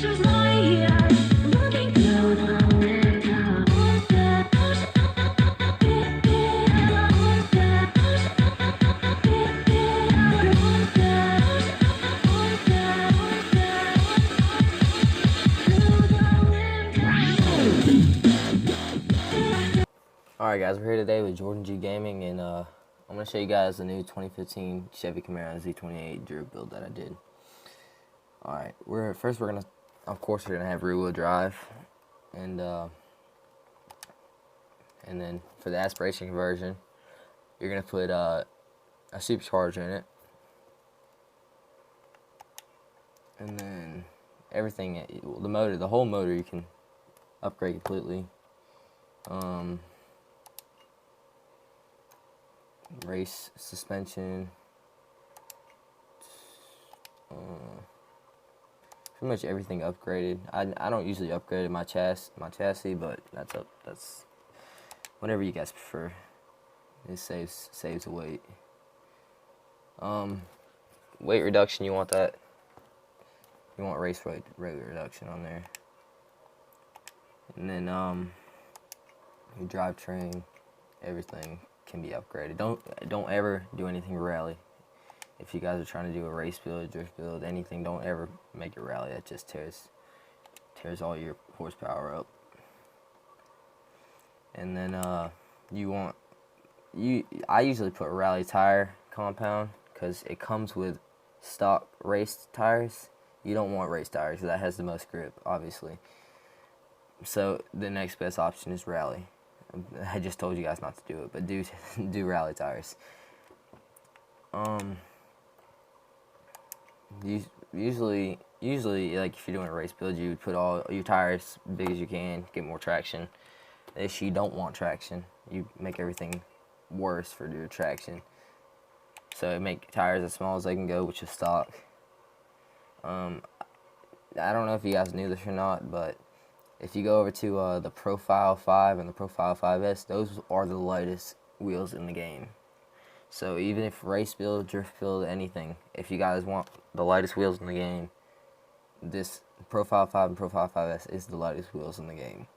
Alright guys, we're here today with Jordan G Gaming, and I'm going to show you guys the new 2015 Chevy Camaro Z28 Drew build that I did. Alright, we're going to, of course, we're going to have rear wheel drive, and then for the aspiration conversion, you're going to put a supercharger in it, and then everything, the whole motor you can upgrade completely. Race suspension, pretty much everything upgraded. I don't usually upgrade my chassis, but that's whatever you guys prefer. It saves weight. Weight reduction, you want that. You want race weight reduction on there, and then your drivetrain, everything can be upgraded. Don't ever do anything rally. If you guys are trying to do a race build, drift build, anything, don't ever make it rally. That just tears all your horsepower up. And then I usually put rally tire compound because it comes with stock race tires. You don't want race tires because that has the most grip, obviously. So the next best option is rally. I just told you guys not to do it, but do rally tires. Usually, like if you're doing a race build, you would put all your tires big as you can, get more traction. If you don't want traction, you make everything worse for your traction. So make tires as small as they can go, which is stock. I don't know if you guys knew this or not, but if you go over to the Profile 5 and the Profile 5S, those are the lightest wheels in the game. So even if race build, drift build, anything, if you guys want the lightest wheels in the game, this Profile 5 and Profile 5S is the lightest wheels in the game.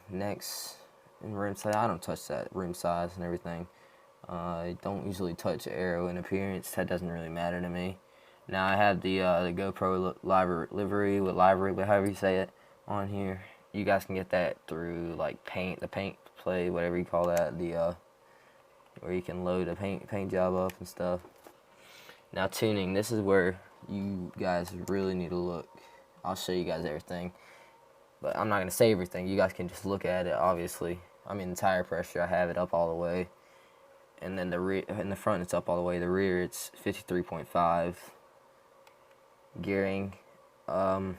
Next, in rim size, I don't touch that rim size and everything. I don't usually touch aero and appearance. That doesn't really matter to me. Now I have the GoPro livery, however you say it, on here. You guys can get that through like the paint play, whatever you call that, where you can load a paint job up and stuff. Now tuning, this is where you guys really need to look. I'll show you guys everything, but I'm not gonna say everything. You guys can just look at it. Obviously, I mean the tire pressure, I have it up all the way, and then the rear, in the front it's up all the way. The rear it's 53.5. Gearing, I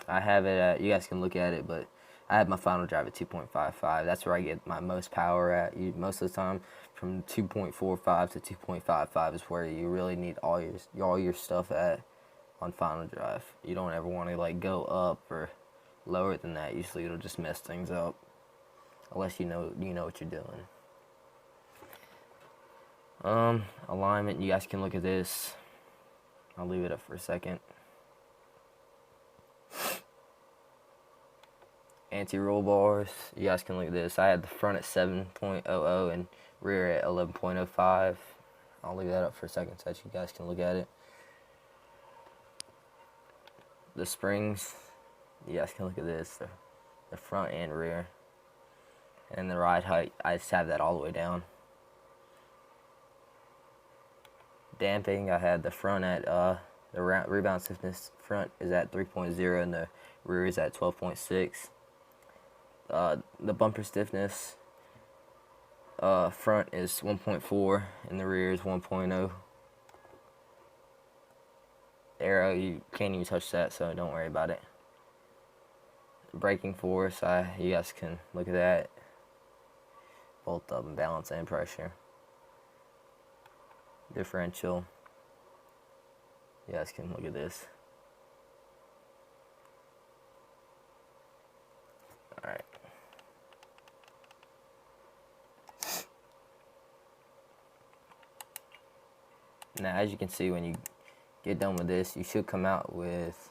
have it at, you guys can look at it, but I have my final drive at 2.55. That's where I get my most power at. Most of the time, from 2.45 to 2.55 is where you really need all your stuff at on final drive. You don't ever want to like go up or lower than that. Usually it'll just mess things up, unless you know what you're doing. Alignment, you guys can look at this. I'll leave it up for a second. Anti-roll bars, you guys can look at this. I had the front at 7.00 and rear at 11.05. I'll leave that up for a second so that you guys can look at it. The springs, you guys can look at this. The front and rear. And the ride height, I just have that all the way down. Damping, I had the front at the rebound stiffness front is at 3.0 and the rear is at 12.6. The bumper stiffness front is 1.4 and the rear is 1.0. Aero, you can't even touch that, so don't worry about it. Braking force, you guys can look at that. Both of them, balance and pressure. Differential, you guys can look at this. Alright. Now as you can see, when you get done with this, you should come out with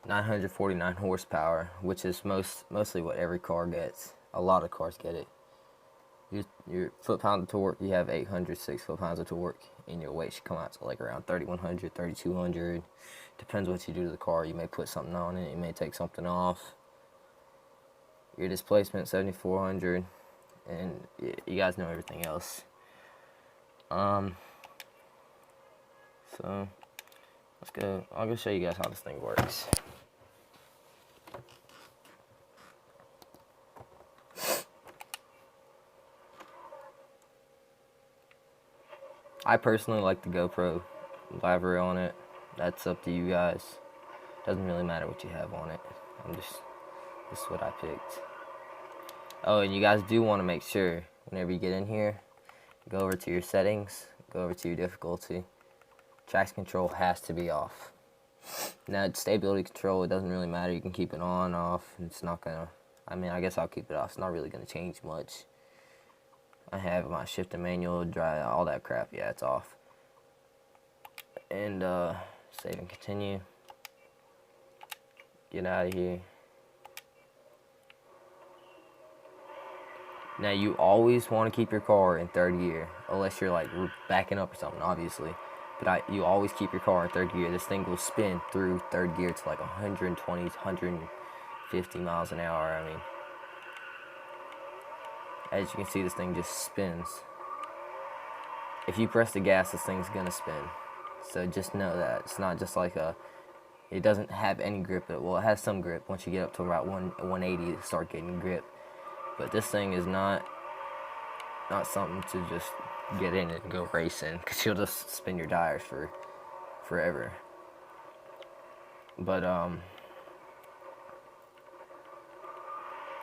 949 horsepower, which is mostly what every car gets. A lot of cars get it. Your foot-pound of torque, you have 806 foot-pounds of torque, and your weight should come out to like around 3,100, 3,200. Depends what you do to the car. You may put something on it, you may take something off. Your displacement, 7,400, and you guys know everything else. So let's go. I'll go show you guys how this thing works. I personally like the GoPro library on it. That's up to you guys. Doesn't really matter what you have on it. This is what I picked. Oh, and you guys do want to make sure whenever you get in here, go over to your settings, go over to your difficulty. Traction control has to be off. Now, stability control, it doesn't really matter. You can keep it on, off. It's not gonna, I guess I'll keep it off. It's not really gonna change much. I have my shift and manual, drive, all that crap. Yeah, it's off. And save and continue. Get out of here. Now, you always want to keep your car in third gear, unless you're like backing up or something, obviously. But you always keep your car in third gear. This thing will spin through third gear to like 120, 150 miles an hour. I mean, as you can see, this thing just spins. If you press the gas, this thing's gonna spin. So just know that. It's not just like it doesn't have any grip. Well, it has some grip. Once you get up to about 180, it start getting grip. But this thing is not something to just get in and go racing, because you'll just spin your tires for forever. But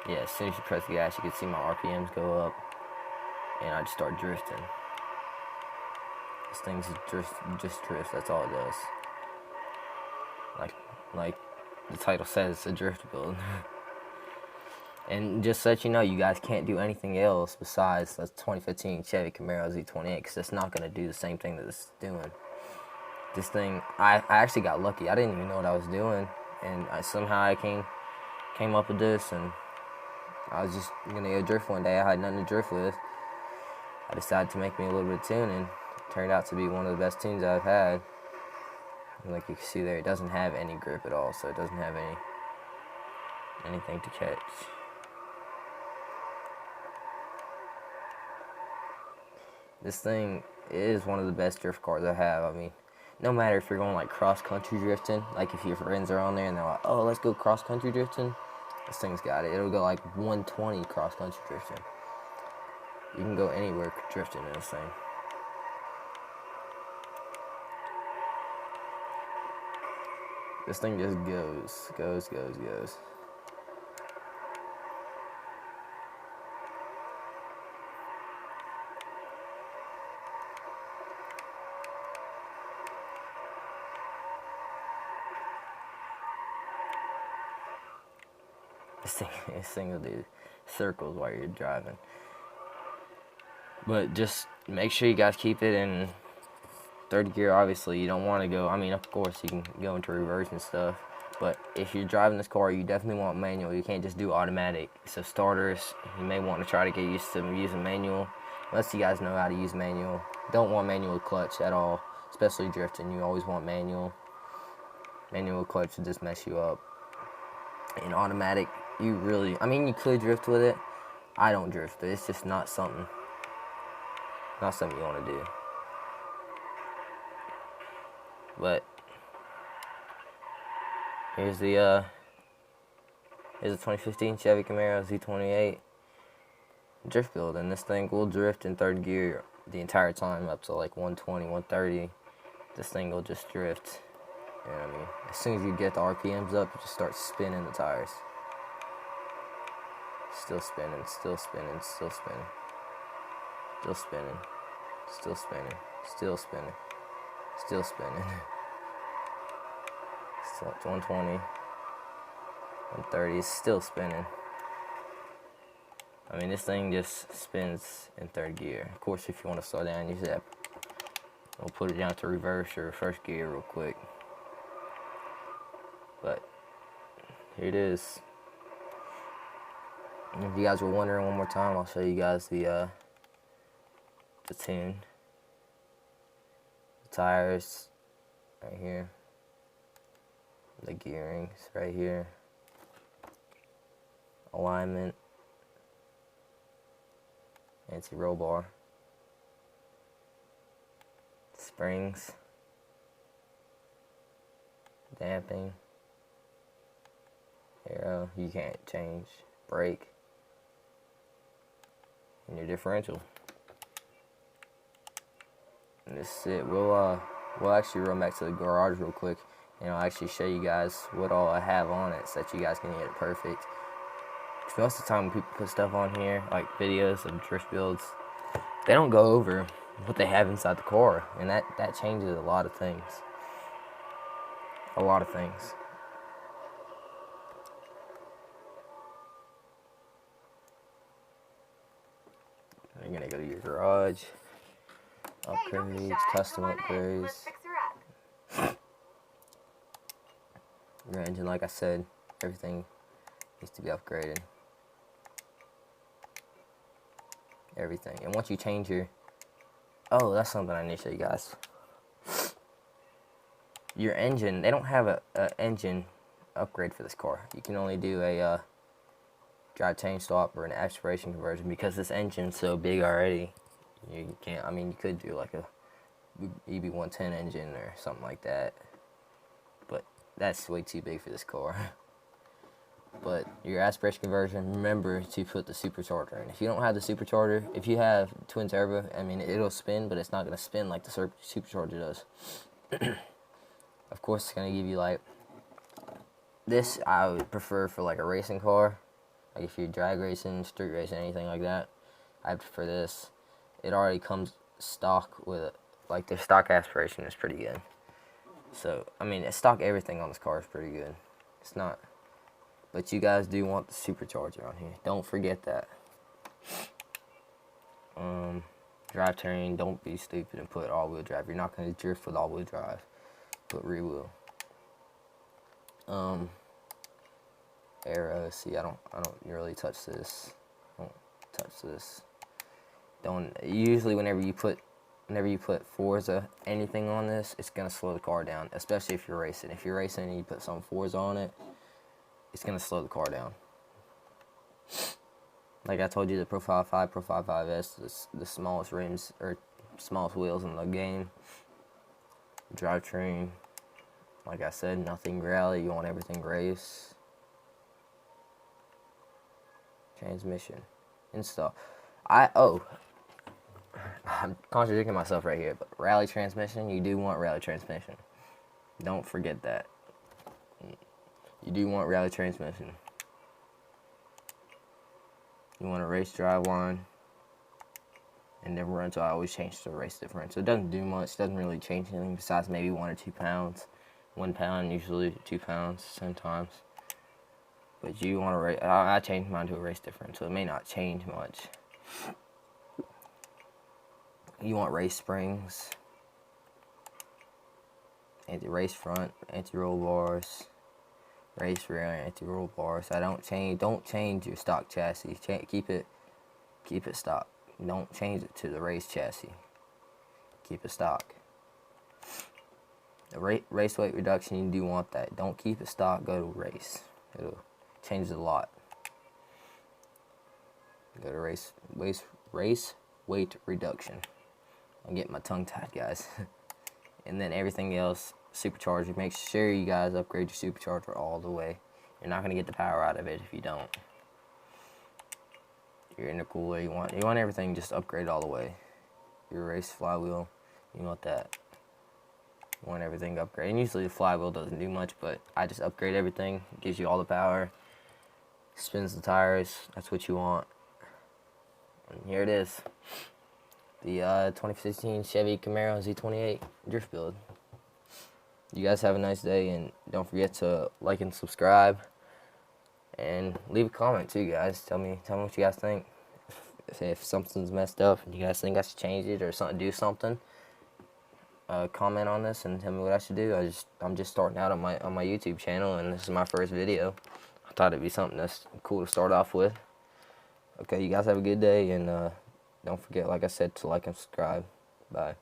yeah, as soon as you press the gas, you can see my RPMs go up, and I just start drifting. This thing's just drifts. That's all it does. Like the title says, it's a drift build. And just so that you know, you guys can't do anything else besides the 2015 Chevy Camaro Z28, because it's not going to do the same thing that it's doing. This thing, I actually got lucky. I didn't even know what I was doing, and somehow I came up with this, and I was just going to go drift one day. I had nothing to drift with. I decided to make me a little bit of tuning. It turned out to be one of the best tunes I've had. And like you can see there, it doesn't have any grip at all, so it doesn't have anything to catch. This thing is one of the best drift cars I have. I mean, no matter if you're going like cross-country drifting, like if your friends are on there and they're like, oh, let's go cross-country drifting, this thing's got it. It'll go like 120 cross-country drifting. You can go anywhere drifting in this thing. This thing just goes. This thing will do circles while you're driving. But just make sure you guys keep it in third gear. Obviously, you don't want to go, I mean, of course, you can go into reverse and stuff. But if you're driving this car, you definitely want manual. You can't just do automatic. So starters, you may want to try to get used to using manual. Unless you guys know how to use manual. Don't want manual clutch at all. Especially drifting, you always want manual. Manual clutch will just mess you up. In automatic, you could drift with it. I don't drift, but it's just not something you want to do. But here's the 2015 Chevy Camaro Z28 drift build, and this thing will drift in third gear the entire time up to like 120, 130. This thing will just drift. You know what I mean? As soon as you get the RPMs up, you just start spinning the tires. Still spinning. Still 120, 130, it's still spinning. I mean, this thing just spins in third gear. Of course, if you want to slow down, use that We'll put it down to reverse or first gear real quick. But here it is. And if you guys were wondering one more time, I'll show you guys the tune. The tires right here. The gearings right here. Alignment. Anti-roll bar. Springs. Damping. Arrow, you can't change. Brake. And your differential. And this is it. We'll actually run back to the garage real quick, and I'll actually show you guys what all I have on it so that you guys can get it perfect. Most of the time when people put stuff on here, like videos of drift builds, they don't go over what they have inside the car, and that changes a lot of things. A lot of things. You're gonna go to your garage, upgrades, custom upgrades. Your engine, like I said, everything needs to be upgraded. Everything. And once you change your, oh, that's something I need to show you guys. Your engine, they don't have a engine upgrade for this car. You can only do a drive chain swap or an aspiration conversion because this engine's so big already. You can't, I mean, you could do like a EB110 engine or something like that, but that's way too big for this car. But your aspiration conversion, remember to put the supercharger in. If you don't have the supercharger, if you have twin turbo, I mean, it'll spin, but it's not going to spin like the supercharger does. Of course, it's going to give you like, this I would prefer for like a racing car. Like if you're drag racing, street racing, anything like that, I prefer this. It already comes stock with it. Like the stock aspiration is pretty good. So, I mean, stock everything on this car is pretty good. It's not, but you guys do want the supercharger on here. Don't forget that. Drivetrain, don't be stupid and put all-wheel drive. You're not going to drift with all-wheel drive. Put rear wheel. Arrow. See, I don't really touch this. Don't touch this. Don't. Usually, whenever you put Forza anything on this, it's gonna slow the car down. Especially if you're racing. If you're racing and you put some Forza on it, it's gonna slow the car down. Like I told you, the Profile 5, Profile 5S is the smallest rims or smallest wheels in the game. Drivetrain. Like I said, nothing rally. You want everything race. Transmission. Install. I'm contradicting myself right here, but rally transmission, you do want rally transmission. Don't forget that. You do want rally transmission. You want a race drive line. And differential, I always change the race differential. It doesn't do much, doesn't really change anything besides maybe 1 or 2 pounds. 1 pound, usually 2 pounds sometimes. But you want to race, I changed mine to a race differential. It may not change much. You want race springs. Anti-race front, anti-roll bars. Race rear, anti-roll bars. Don't change your stock chassis. Keep it stock. Don't change it to the race chassis. Keep it stock. The race weight reduction, you do want that. Don't keep it stock, go to race. It'll change a lot. Go to race weight reduction. I'm getting my tongue tied, guys. And then everything else, supercharger. Make sure you guys upgrade your supercharger all the way. You're not gonna get the power out of it if you don't. Your intercooler, you want everything just upgraded all the way. Your race flywheel, you want that. You want everything upgraded. And usually the flywheel doesn't do much, but I just upgrade everything. It gives you all the power. Spins the tires. That's what you want. And here it is. The 2015 Chevy Camaro Z28 drift build. You guys have a nice day, and don't forget to like and subscribe. And leave a comment too, guys. Tell me what you guys think. If something's messed up and you guys think I should change it or do something, comment on this and tell me what I should do. I'm just starting out on my YouTube channel, and this is my first video. I thought it'd be something that's cool to start off with. Okay, you guys have a good day, and don't forget, like I said, to like and subscribe. Bye.